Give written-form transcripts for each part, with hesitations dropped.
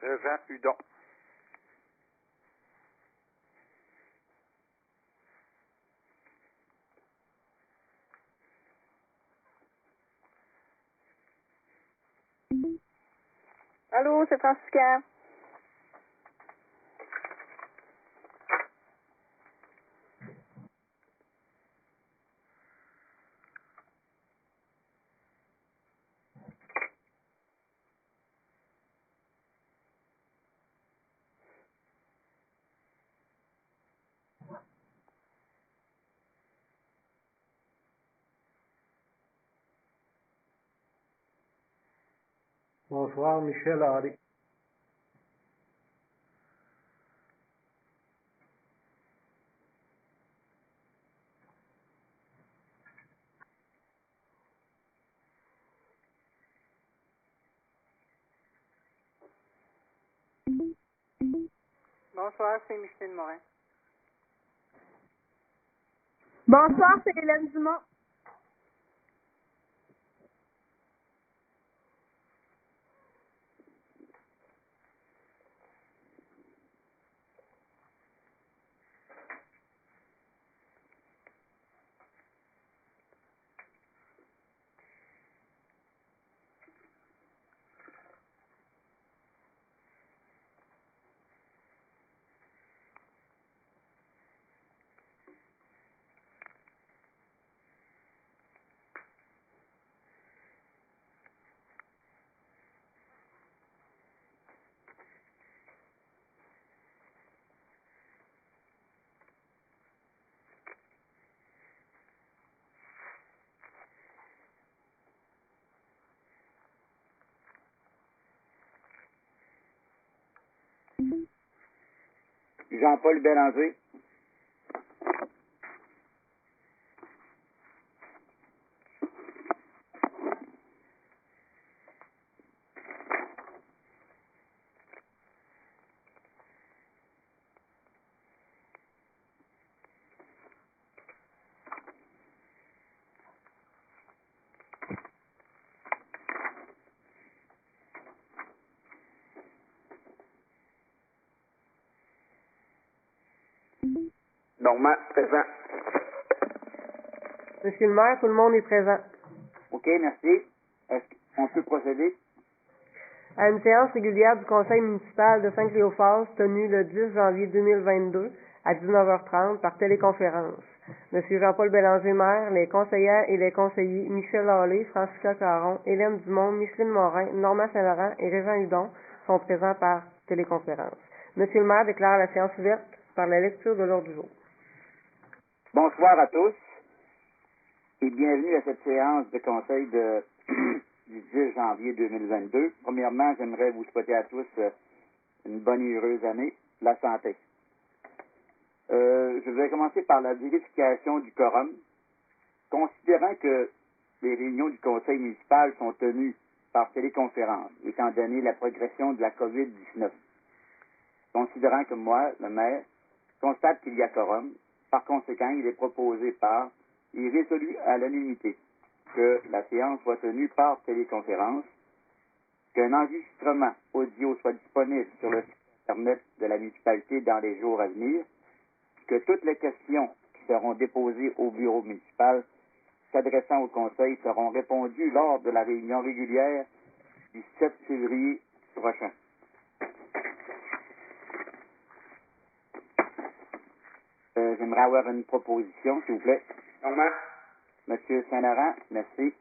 Jean Hudon. Allô, c'est Francisca. Bonsoir, Michel Hardy. Bonsoir, c'est Micheline Morin. Bonsoir, c'est Hélène Dumont. Jean-Paul Bélanger. Normand, présent. Monsieur le maire, tout le monde est présent. OK, merci. Est-ce qu'on peut procéder? À une séance régulière du conseil municipal de Saint-Cléophas tenue le 10 janvier 2022 à 19h30 par téléconférence. Monsieur Jean-Paul Bélanger, maire, les conseillères et les conseillers Michel Hallé, Francisca Caron, Hélène Dumont, Micheline Morin, Normand Saint-Laurent et Régent Hudon sont présents par téléconférence. Monsieur le maire déclare la séance ouverte par la lecture de l'ordre du jour. Bonsoir à tous et bienvenue à cette séance de conseil du 10 janvier 2022. Premièrement, j'aimerais vous souhaiter à tous une bonne et heureuse année, la santé. Je vais commencer par la vérification du quorum. Considérant que les réunions du conseil municipal sont tenues par téléconférence, étant donné la progression de la COVID-19, considérant que moi, le maire, constate qu'il y a quorum, par conséquent, il est proposé par et résolu à l'unanimité que la séance soit tenue par téléconférence, qu'un enregistrement audio soit disponible sur le site Internet de la municipalité dans les jours à venir, que toutes les questions qui seront déposées au bureau municipal s'adressant au conseil seront répondues lors de la réunion régulière du 7 février prochain. J'aimerais avoir une proposition, s'il vous plaît. Normand. Monsieur Saint-Laurent, merci.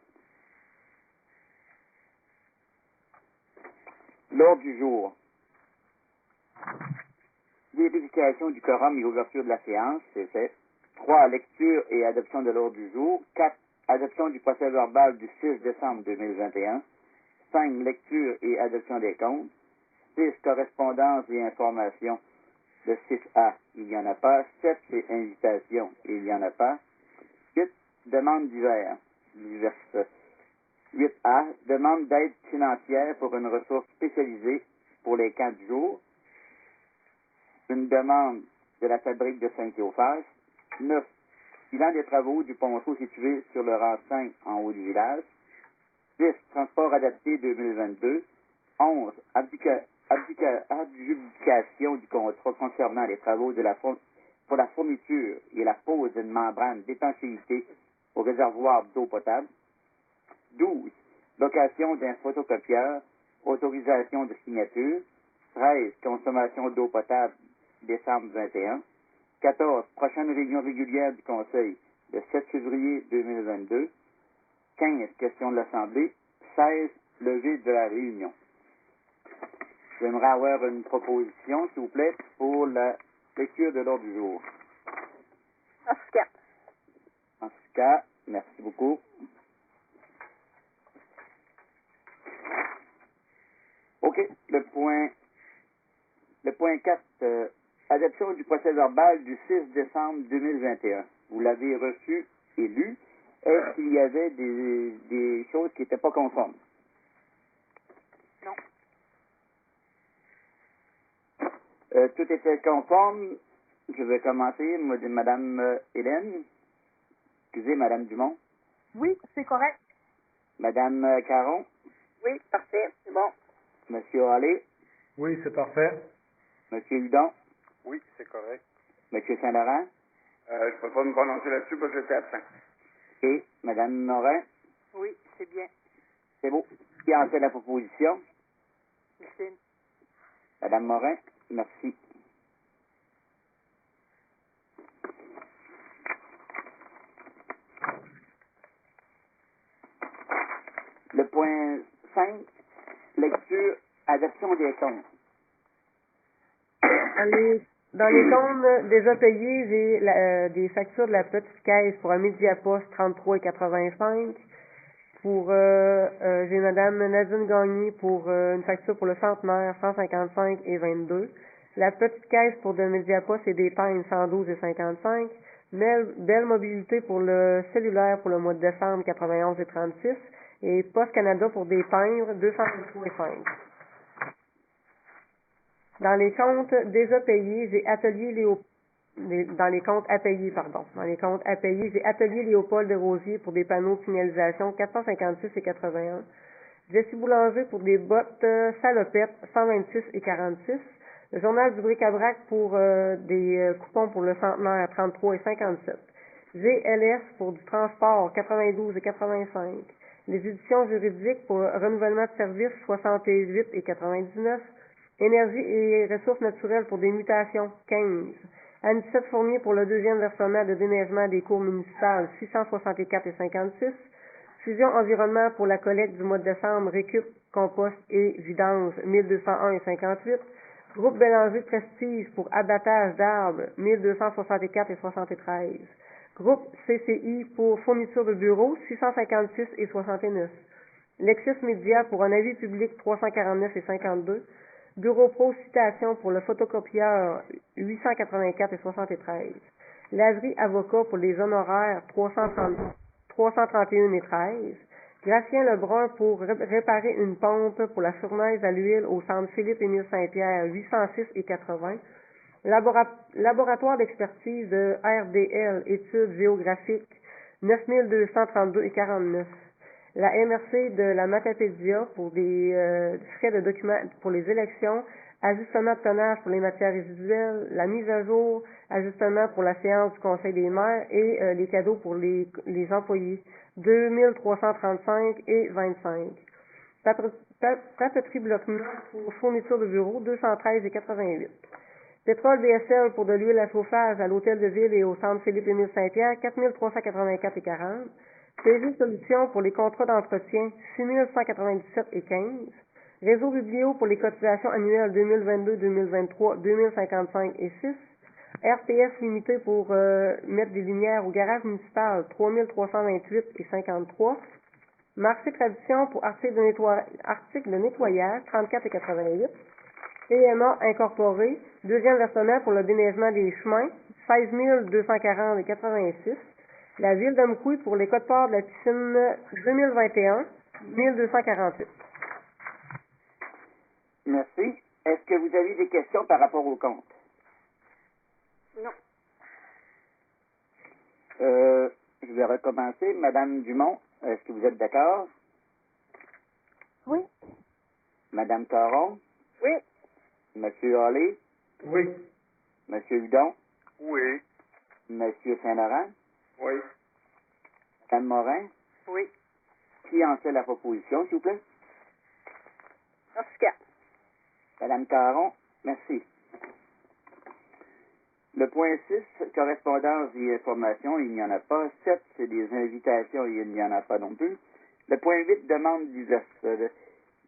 L'ordre du jour. vérification du quorum et ouverture de la séance, c'est fait. 3. Lecture et adoption de l'ordre du jour. 4. Adoption du procès-verbal du 6 décembre 2021. 5. Lecture et adoption des comptes. 6. Correspondance et information. Le 6A, il n'y en a pas. 7. C'est invitation, il n'y en a pas. 8. Demande diverses. 8A. Demande d'aide financière pour une ressource spécialisée pour les camps du jour. Une demande de la fabrique de Saint-Théophas. 9. Bilan des travaux du ponceau situé sur le rang 5 en haut du village. 10. Transport adapté 2022. 11. Adjudication du contrat concernant les travaux pour la fourniture et la pose d'une membrane d'étanchéité au réservoir d'eau potable. 12. Location d'un photocopieur. Autorisation de signature. 13. Consommation d'eau potable, décembre 21. 14. Prochaine réunion régulière du Conseil, le 7 février 2022. 15. Question de l'Assemblée. 16. Levée de la réunion. J'aimerais avoir une proposition, s'il vous plaît, pour la lecture de l'ordre du jour. En tout cas. En ce cas, merci beaucoup. OK. Le point 4, adoption du procès-verbal du 6 décembre 2021. Vous l'avez reçu et lu. Est-ce qu'il y avait des choses qui n'étaient pas conformes? Non. Tout était conforme. Je vais commencer. Madame Hélène. Excusez, Madame Dumont. Oui, c'est correct. Madame Caron. Oui, parfait. C'est bon. Monsieur Hallé. Oui, c'est parfait. Monsieur Hudon. Oui, c'est correct. Monsieur Saint-Laurent. Je ne peux pas me prononcer là-dessus parce que j'étais absent. Et Madame Morin. Oui, c'est bien. C'est beau. Qui a fait la proposition? Micheline. Madame Morin. Merci. Le point 5, lecture, adoption des comptes. Dans les comptes déjà payés, j'ai des factures de la petite caisse pour un Mediapost 33,85. J'ai Madame Nadine Gagné pour une facture pour le centenaire 155,22. La petite caisse pour de Mediapost et des peignes 112,55. Belle Mobilité pour le cellulaire pour le mois de décembre 91,36. Et Post Canada pour des peindres 223,5. Dans les comptes déjà payés, j'ai dans les comptes à payer, j'ai Atelier Léopold de Rosier pour des panneaux de signalisation 456,81. Jessie Boulanger pour des bottes salopettes 126,46. Le Journal du Bric-à-Brac pour des coupons pour le centenaire 33,57. GLS pour du transport 92,85. Les éditions juridiques pour renouvellement de services 68,99. Énergie et ressources naturelles pour des mutations 15. Anicette Fournier pour le deuxième versement de déneigement des cours municipales 664,56. Fusion Environnement pour la collecte du mois de décembre, récup, compost et vidange 1201,58. Groupe Bélanger Prestige pour abattage d'arbres 1264,73. Groupe CCI pour fourniture de bureaux 656,69. Lexis Média pour un avis public 349,52. Bureau Pro Citation pour le photocopieur 884,73. Laverie Avocat pour les honoraires 331,13. Gracien Lebrun pour réparer une pompe pour la fournaise à l'huile au centre Philippe-Émile Saint-Pierre 806,80. Laboratoire d'expertise de RDL études géographiques 9232,49. La MRC de la Matapédia pour des frais de documents pour les élections, ajustement de tonnage pour les matières résiduelles, la mise à jour, ajustement pour la séance du Conseil des maires et les cadeaux pour les employés 2335,25. Papeterie Bloc-Neuf pour fourniture de bureau 213,88. Pétrole BSL pour de l'huile à chauffage à l'hôtel de ville et au centre Philippe-Émile Saint-Pierre 4384,40. PG Solutions pour les contrats d'entretien 6197,15. Réseau Biblio pour les cotisations annuelles 2022, 2023, 2055 et 6. RPS limité pour mettre des lumières au garage municipal 3328 et 53. Marché Tradition pour articles de nettoyage 34 et 88. PMA incorporé, deuxième versement pour le déneigement des chemins 16 240 et 86. La ville de Mkoui pour les codes-parts de la piscine 2021 1248. Merci. Est-ce que vous avez des questions par rapport au compte? Non. Je vais recommencer. Madame Dumont, est-ce que vous êtes d'accord? Oui. Madame Caron? Oui. Monsieur Hallé? Oui. Monsieur Hudon? Oui. Monsieur Saint-Laurent? Oui. Madame Morin? Oui. Qui en fait la proposition, s'il vous plaît? Oscar. Madame Caron, merci. Le point 6, correspondance et information, il n'y en a pas. 7, c'est des invitations, il n'y en a pas non plus. Le point 8, demande diverses. Le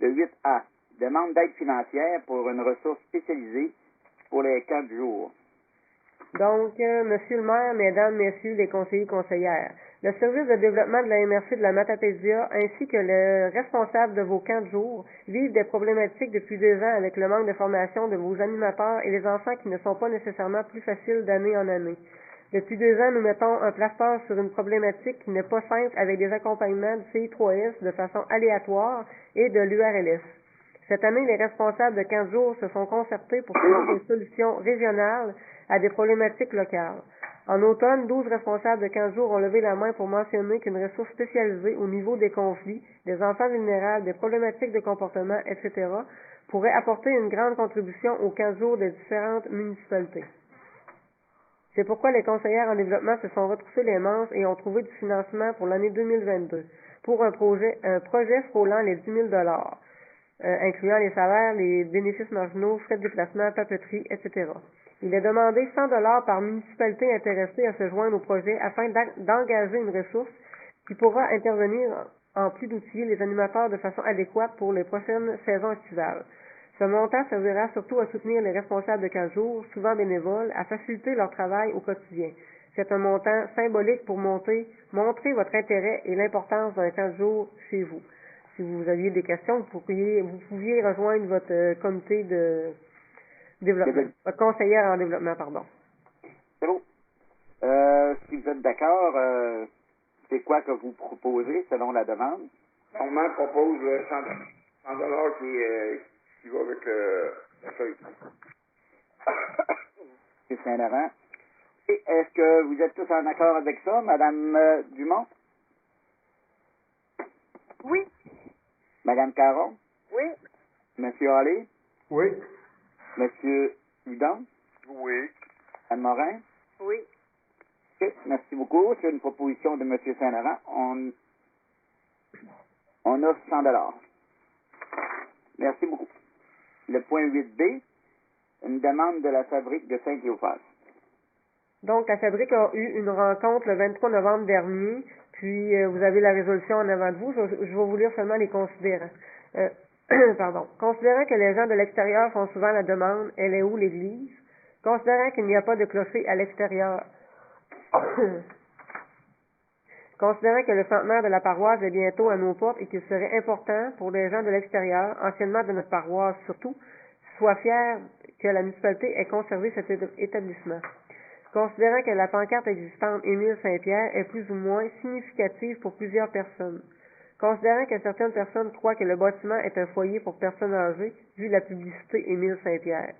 8A, demande d'aide financière pour une ressource spécialisée pour les 4 jours. Donc, Monsieur le maire, Mesdames, Messieurs les conseillers et conseillères, le service de développement de la MRC de la Matapédia ainsi que le responsable de vos camps de jour vivent des problématiques depuis 2 ans avec le manque de formation de vos animateurs et les enfants qui ne sont pas nécessairement plus faciles d'année en année. Depuis 2 ans, nous mettons un plaster sur une problématique qui n'est pas simple avec des accompagnements du CI3S de façon aléatoire et de l'URLS. Cette année, les responsables de 15 jours se sont concertés pour trouver des solutions régionales à des problématiques locales. En automne, 12 responsables de 15 jours ont levé la main pour mentionner qu'une ressource spécialisée au niveau des conflits, des enfants vulnérables, des problématiques de comportement, etc., pourrait apporter une grande contribution aux 15 jours des différentes municipalités. C'est pourquoi les conseillères en développement se sont retroussées les manches et ont trouvé du financement pour l'année 2022 pour un projet frôlant les 10 000 incluant les salaires, les bénéfices marginaux, frais de déplacement, papeterie, etc. Il est demandé 100 par municipalité intéressée à se joindre au projet afin d'engager une ressource qui pourra intervenir en plus d'outiller les animateurs de façon adéquate pour les prochaines saisons estivales. Ce montant servira surtout à soutenir les responsables de 15 jours, souvent bénévoles, à faciliter leur travail au quotidien. C'est un montant symbolique pour montrer votre intérêt et l'importance d'un 15 jours chez vous. Si vous aviez des questions, vous pouviez rejoindre votre comité de développement, votre conseillère en développement, pardon. C'est bon. Si vous êtes d'accord, c'est quoi que vous proposez selon la demande? On propose 100 qui va avec la feuille. C'est Saint-Laurent. Et est-ce que vous êtes tous en accord avec ça, Madame Dumont? Oui. Madame Caron? Oui. Monsieur Hallé? Oui. Monsieur Hudon? Oui. Anne Morin? Oui. OK, merci beaucoup. C'est une proposition de Monsieur Saint-Laurent. On offre 100 $. Merci beaucoup. Le point 8B, une demande de la fabrique de Saint-Cléophas. Donc, la fabrique a eu une rencontre le 23 novembre dernier, puis vous avez la résolution en avant de vous. Je vais vous lire seulement les considérants. Pardon. Considérant que les gens de l'extérieur font souvent la demande, elle est où l'église? Considérant qu'il n'y a pas de clocher à l'extérieur. Considérant que le centenaire de la paroisse est bientôt à nos portes et qu'il serait important pour les gens de l'extérieur, anciennement de notre paroisse surtout, soient fiers que la municipalité ait conservé cet établissement. Considérant que la pancarte existante Émile Saint-Pierre est plus ou moins significative pour plusieurs personnes. Considérant que certaines personnes croient que le bâtiment est un foyer pour personnes âgées, vu la publicité Émile Saint-Pierre.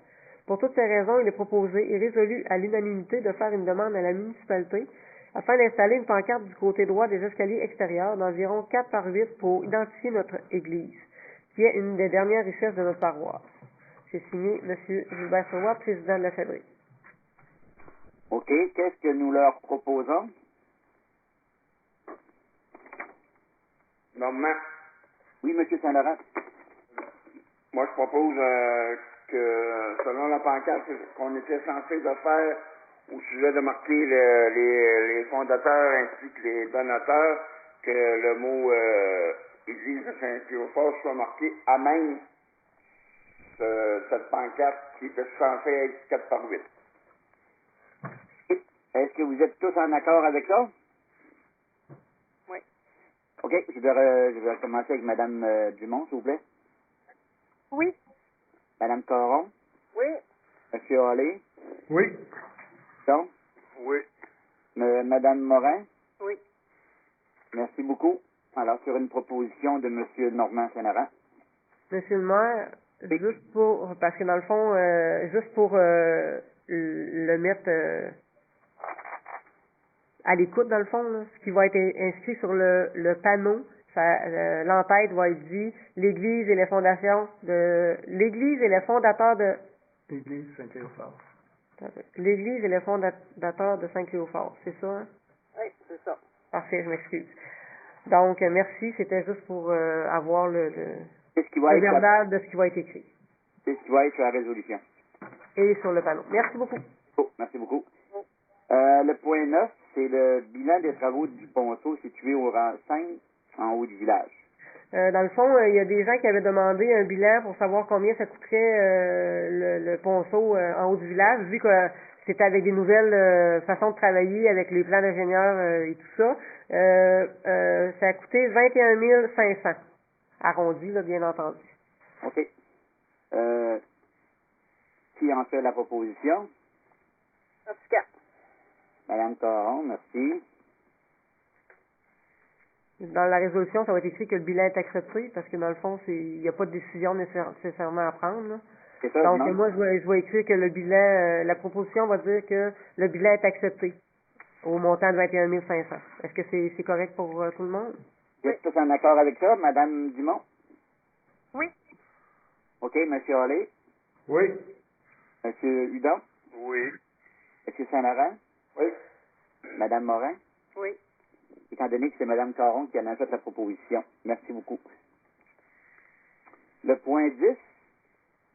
Pour toutes ces raisons, il est proposé et résolu à l'unanimité de faire une demande à la municipalité afin d'installer une pancarte du côté droit des escaliers extérieurs d'environ 4 par 8 pour identifier notre église, qui est une des dernières richesses de notre paroisse. C'est signé M. Gilbert Sauvois, président de la fabrique. OK. Qu'est-ce que nous leur proposons? Normalement, Oui, M. Saint-Laurent. moi je propose que selon la pancarte qu'on était censé de faire au sujet de marquer les fondateurs ainsi que les donateurs, que le mot Église de Saint-Cléophas soit marqué à même cette pancarte qui était censée être 4 par 8. Est-ce que vous êtes tous en accord avec ça? Oui. OK, je vais commencer avec Mme Dumont, s'il vous plaît. Oui. Mme Caron, Oui. M. Hallé, Oui. donc, Oui. Mme Morin, Oui. merci beaucoup. Alors, sur une proposition de M. Normand Sénaran. Monsieur le maire, Oui. juste pour, parce que dans le fond, juste pour le mettre à l'écoute, dans le fond, là, ce qui va être inscrit sur le panneau, l'entête va être dit l'Église et les fondations de l'Église et les fondateurs de Église Saint-Cléophas. l'Église et les fondateurs de Saint-Cléophas, c'est ça, hein? Oui, c'est ça. Parfait, je m'excuse. Donc, merci, c'était juste pour avoir C'est ce qui va le être la, verbal de ce qui va être écrit c'est ce qui va être sur la résolution. et sur le panneau. Merci beaucoup. Oh, merci beaucoup. Le point 9, c'est le bilan des travaux du ponceau situé au rang 5 en haut du village. Dans le fond, il y a des gens qui avaient demandé un bilan pour savoir combien ça coûterait le ponceau en haut du village, vu que c'était avec des nouvelles façons de travailler, avec les plans d'ingénieurs et tout ça. Ça a coûté 21 500, arrondi, là, bien entendu. OK. Qui en fait la proposition? En tout cas. Madame Caron, merci. Dans la résolution, ça va être écrit que le bilan est accepté, parce que dans le fond, il n'y a pas de décision nécessairement à prendre, là. C'est ça, Donc, non? moi, je vais écrire que le bilan, la proposition va dire que le bilan est accepté au montant de 21 500. Est-ce que c'est correct pour tout le monde? Vous êtes tous en accord avec ça, Madame Dumont? Oui. OK, Monsieur Hallé, Oui. Monsieur Hudon, Oui. Monsieur Saint-Laurent, Oui. Madame Morin, Oui. étant donné que c'est Madame Caron qui en a fait la proposition. Merci beaucoup. Le point 10,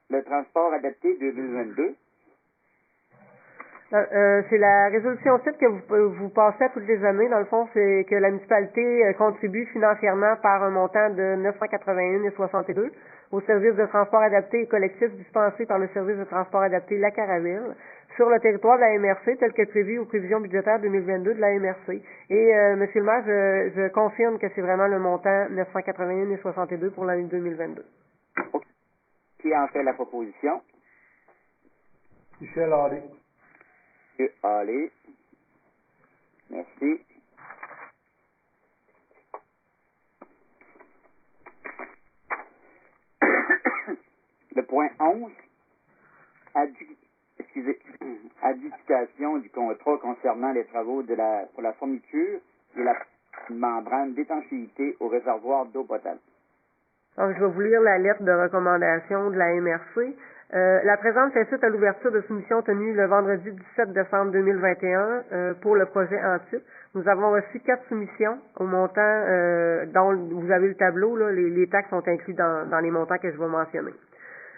le transport adapté 2022. C'est la résolution 7 que vous passez à toutes les années. Dans le fond, c'est que la municipalité contribue financièrement par un montant de 981,62 au service de transport adapté et collectif dispensé par le service de transport adapté La Caravelle sur le territoire de la MRC tel que prévu aux prévisions budgétaires 2022 de la MRC. Et Monsieur le maire, je confirme que c'est vraiment le montant 981,62 pour l'année 2022. OK. Qui en fait la proposition? Michel Hallé. Monsieur Hallé. Merci. Le point 11, adjudication du contrat concernant les travaux pour la fourniture et la membrane d'étanchéité au réservoir d'eau potable. Donc, je vais vous lire la lettre de recommandation de la MRC. La présente fait suite à l'ouverture de soumission tenue le vendredi 17 décembre 2021 pour le projet en titre. Nous avons reçu 4 soumissions au montant dont vous avez le tableau, là, les taxes sont inclus dans les montants que je vais mentionner.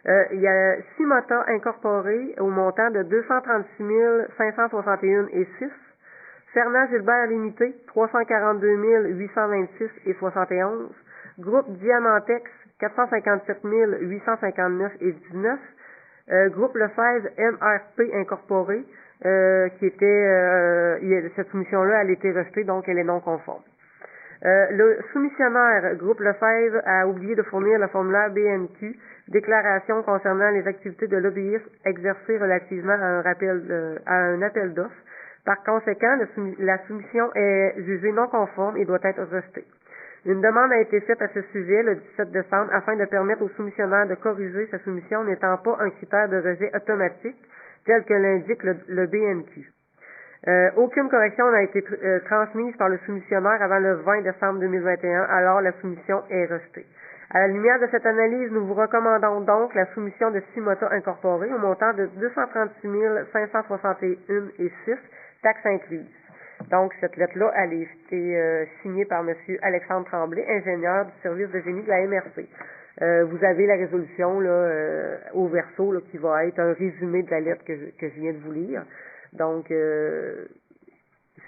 Il y a 6 motos incorporés au montant de 236 561 et 6. Fernand Gilbert Limité, 342 826 et 71. Groupe Diamantex, 457 859 et 19. Groupe Lefebvre MRP Incorporé, qui était, cette soumission-là, elle a été rejetée, donc elle est non conforme. Le soumissionnaire, Groupe Lefebvre, a oublié de fournir le formulaire BNQ, déclaration concernant les activités de lobbyisme exercées relativement à un appel d'offres. Par conséquent, la soumission est jugée non conforme et doit être rejetée. Une demande a été faite à ce sujet le 17 décembre afin de permettre au soumissionnaire de corriger sa soumission n'étant pas un critère de rejet automatique tel que l'indique le BNQ. Aucune correction n'a été transmise par le soumissionnaire avant le 20 décembre 2021, alors la soumission est rejetée. À la lumière de cette analyse, nous vous recommandons donc la soumission de 6 motos incorporées au montant de 236 561 et 6, taxes incluses. Donc, cette lettre-là, elle a été signée par M. Alexandre Tremblay, ingénieur du service de génie de la MRC. Vous avez la résolution là, au verso là, qui va être un résumé de la lettre que je viens de vous lire. Donc,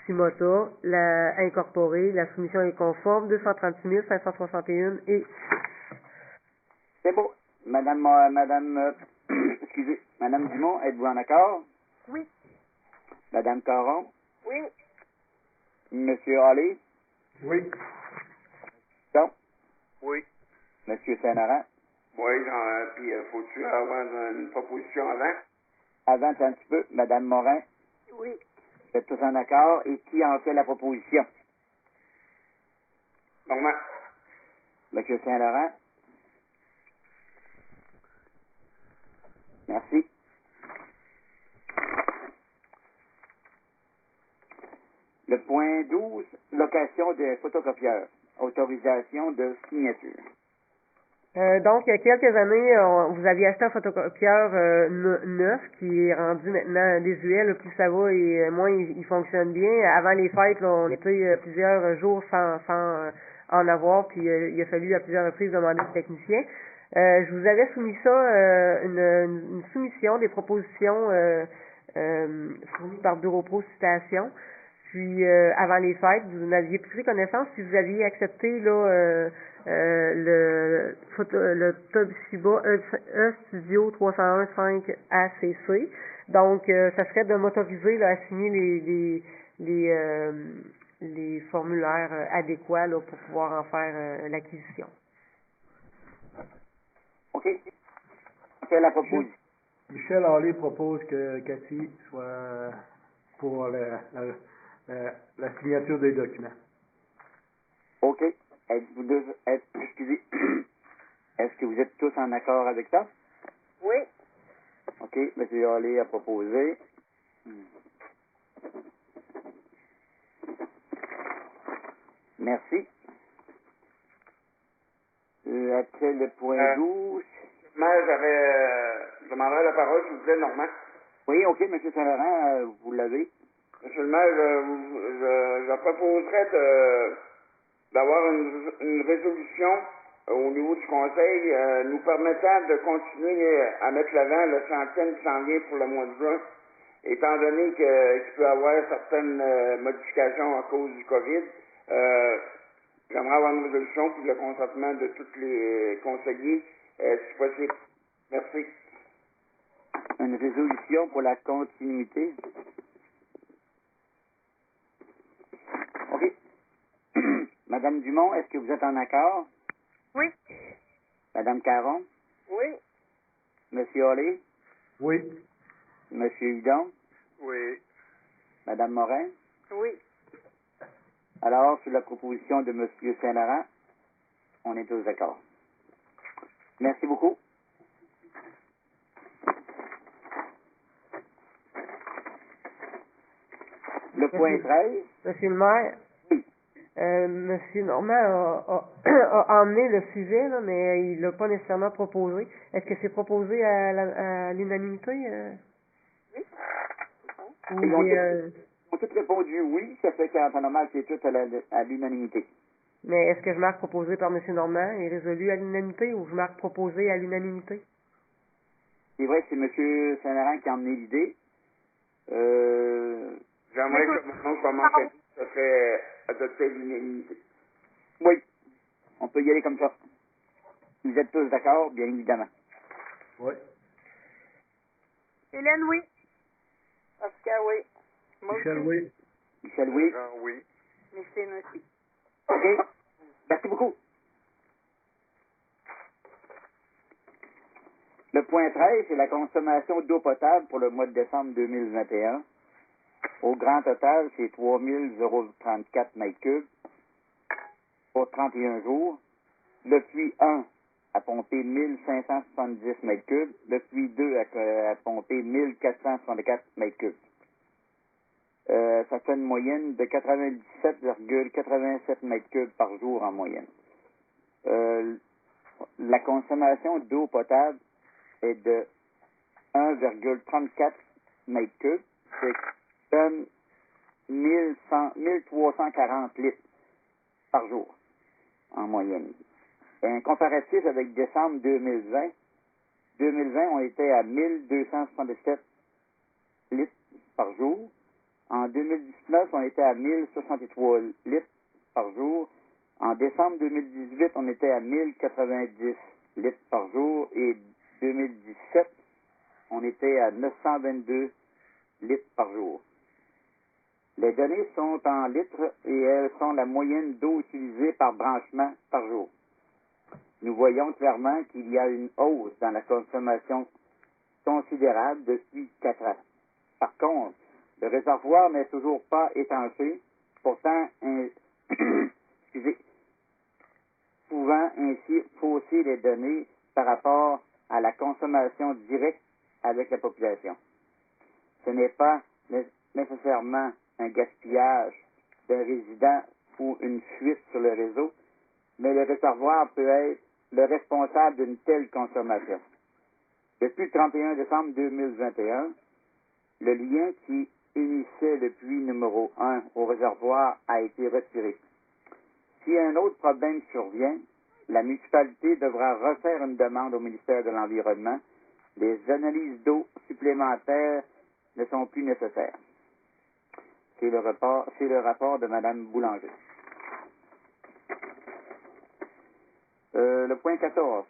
Simota, incorporée, la soumission est conforme, 236 561 et 6. C'est beau. Excusez, Madame Dumont, êtes-vous en accord? Oui. Madame Caron? Oui. Monsieur Halley? Oui. Donc, Oui. Monsieur Saint-Laurent? Oui, puis faut-tu avoir une proposition avant? Avant un petit peu, Madame Morin? Oui. Vous êtes tous en accord? Et qui en fait la proposition? Normand. Monsieur Saint-Laurent? Merci. Le point 12, location de photocopieurs. Autorisation de signature. Donc, il y a quelques années, vous aviez acheté un photocopieur neuf qui est rendu maintenant désuet. Là, plus ça va et moins il fonctionne bien. Avant les fêtes, là, on était plusieurs jours sans en avoir, puis il a fallu à plusieurs reprises demander au technicien. Je vous avais soumis ça, une soumission des propositions fournies par Bureau Pro Citation. Puis avant les fêtes, vous en aviez pris connaissance si vous aviez accepté là le Toshiba E-Studio 301.5 ACC. Donc ça serait de m'autoriser là, à signer les formulaires adéquats là, pour pouvoir en faire l'acquisition. OK. On fait la proposition. Michel Halley propose que Cathy soit pour la signature des documents. OK. Excusez. Est-ce que vous êtes tous en accord avec ça? Oui. OK. M. Halley a proposé. Merci. Après le point 12. Mais je demanderais la parole, je vous disais, Normand. Oui, OK, M. Saint-Laurent, vous l'avez. Monsieur le maire, je proposerais d'avoir une résolution au niveau du conseil nous permettant de continuer à mettre l'avant le centième qui s'en vient pour le mois de juin, étant donné qu'il peut y avoir certaines modifications à cause du COVID. J'aimerais avoir une résolution pour le consentement de tous les conseillers, si possible. Merci. Une résolution pour la continuité. OK. Madame Dumont, est-ce que vous êtes en accord? Oui. Madame Caron? Oui. Monsieur Halley? Oui. Monsieur Hudon? Oui. Madame Morin? Oui. Alors, sur la proposition de Monsieur Saint-Laurent, on est tous d'accord. Merci beaucoup. Le point 13. Monsieur le maire, Oui. Monsieur Normand a emmené le sujet, là, mais il l'a pas nécessairement proposé. Est-ce que c'est proposé à l'unanimité? Oui. Ou Ils ont bien, tous répondu oui, ça fait qu'en temps normal, c'est tout à l'unanimité. mais est-ce que je marque proposé par Monsieur Normand et résolu à l'unanimité ou je marque proposé à l'unanimité? C'est vrai que c'est M. Saint-Laurent qui a emmené l'idée. J'aimerais que maintenant soit mentionné, ça serait adopté à l'unanimité. Oui, on peut y aller comme ça. Vous êtes tous d'accord, bien évidemment. Oui. Hélène, oui. Oscar, oui. Moi Michel, aussi. oui. Michel, oui. Oui. Micheline aussi. OK. Merci beaucoup. Le point 13, c'est la consommation d'eau potable pour le mois de décembre 2021. Au grand total, c'est 3034 mètres cubes pour 31 jours. Le puits 1 a pompé 1570 mètres cubes. Le puits 2 a pompé 1464 mètres cubes. Ça fait une moyenne de 97,87 mètres cubes par jour en moyenne. La consommation d'eau potable est de 1,34 mètres cubes, c'est donne 1340 litres par jour en moyenne. Un comparatif avec décembre 2020, 2020 on était à 1277 litres par jour. En 2019, on était à 1063 litres par jour. En décembre 2018, on était à 1090 litres par jour. jour et 2017, on était à 922 litres par jour. Les données sont en litres et elles sont la moyenne d'eau utilisée par branchement par jour. Nous voyons clairement qu'il y a une hausse dans la consommation considérable depuis 4 ans. Par contre, le réservoir n'est toujours pas étanché, pourtant, pouvant ainsi fausser les données par rapport à la consommation directe avec la population. Ce n'est pas nécessairement un gaspillage d'un résident ou une fuite sur le réseau, mais le réservoir peut être le responsable d'une telle consommation. Depuis le 31 décembre 2021, le lien qui unissait le puits numéro 1 au réservoir a été retiré. Si un autre problème survient, la municipalité devra refaire une demande au ministère de l'Environnement. Les analyses d'eau supplémentaires ne sont plus nécessaires. C'est le rapport de Mme Boulanger. Le point 14.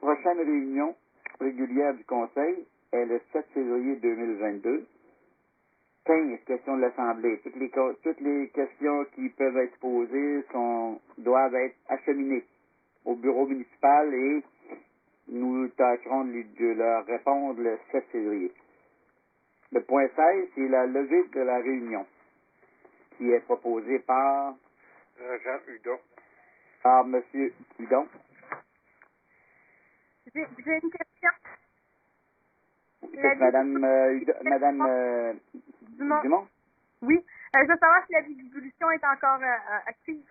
Prochaine réunion régulière du Conseil est le 7 février 2022. 15 questions de l'Assemblée. Toutes les questions qui peuvent être posées doivent être acheminées au bureau municipal et nous tâcherons de leur répondre le 7 février. Le point 16, c'est la levée de la réunion qui est proposée par Jean Hudon. Par M. Hudon. J'ai une question. C'est Madame Dumont? Oui. Je veux savoir si la débolution est encore active.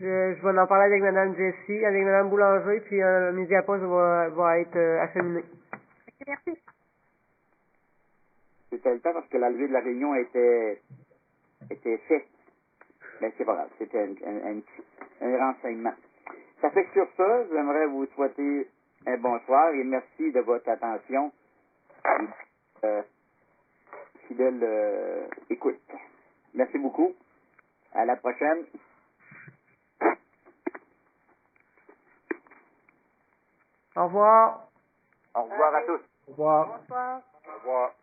Je vais en parler avec Mme Jessie, avec Mme Boulanger, puis mes diapos va être acheminé. Ok, merci. C'était le temps parce que la levée de la réunion était faite. Mais c'est pas grave, c'était un renseignement. Ça fait que sur ça, j'aimerais vous souhaiter un bonsoir et merci de votre attention et fidèle écoute. Merci beaucoup. À la prochaine. Au revoir. Au revoir à tous. Au revoir. Bonsoir. Au revoir.